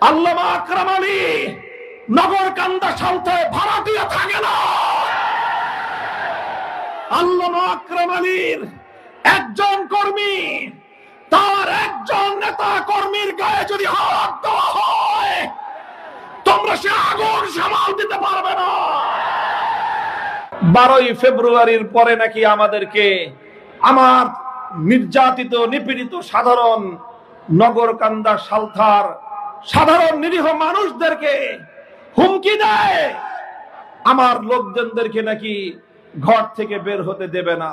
আল্লামা আকরাম আলী নগরকান্দা সালতে ভাড়াটিয়া থাকে না। আল্লামা আকরাম আলীর একজন কর্মী, তার একজন নেতা কর্মীর গায়ে যদি হাত দেওয়া হয়, তোমরা সে আগুন সামাল দিতে পারবে না। 12ই ফেব্রুয়ারির পরে নাকি আমাদেরকে আমার নির্যাতিত নিপীড়িত সাধারণ নগরকান্দা সালথার সাধারণ নিরীহ মানুষদেরকে হুমকি দেয়, আমার লোকজনদেরকে নাকি ঘর থেকে বের হতে দেবে না।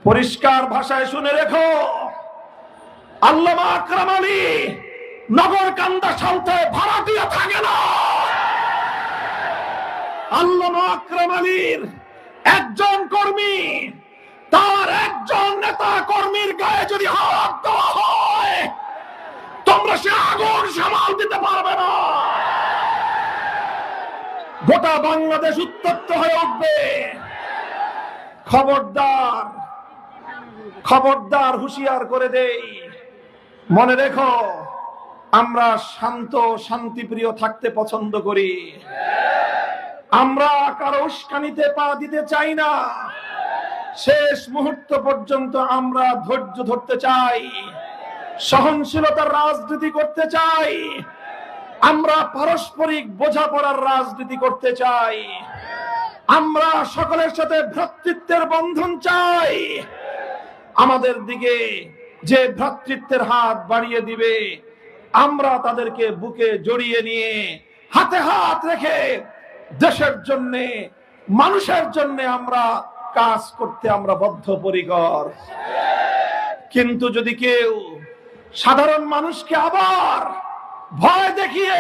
পরিষ্কার ভাষায় শুনে রেখো, আল্লামা আকরাম আলী নগরকান্দা সালতে ভাড়াটিয়া থাকে না। আল্লামা আকরাম আলীর একজন কর্মী, তার একজন নেতা কর্মীর গায়ে যদি হাত দেওয়া হয়, তোমরা সে আগুন সামাল দিতে পারবে না। গোটা বাংলাদেশ উত্তপ্ত হয়ে উঠবে। খবরদার, খবরদার, হুঁশিয়ার করে দেই, মনে রেখো, আমরা শান্ত শান্তিপ্রিয় থাকতে পছন্দ করি। আমরা কারো উস্কানিতে পা দিতে চাই না। শেষ মুহূর্ত পর্যন্ত আমরা ধৈর্য ধরতে চাই, সহনশীলতার রাজনীতি করতে চাই, আমরা পারস্পরিক বোঝাপড়ার রাজনীতি করতে চাই, আমরা সকলের সাথে ভ্রাতৃত্বের বন্ধন চাই। আমাদের দিকে যে ভ্রাতৃত্বের হাত বাড়িয়ে দিবে, আমরা তাদেরকে বুকে জড়িয়ে নিয়ে হাতে হাত রেখে দেশের জন্য, মানুষের জন্য আমরা কাজ করতে আমরা বদ্ধপরিকর। কিন্তু যদি কেউ সাধারণ মানুষকে আবার ভয় দেখিয়ে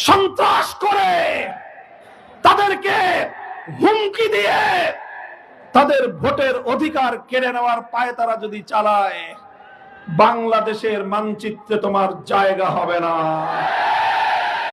সন্ত্রাস করে, তাদেরকে হুমকি দিয়ে তাদের ভোটের অধিকার কেড়ে নেওয়ার পায়তারা যদি চালায়, বাংলাদেশের মানচিত্রে তোমার জায়গা হবে না।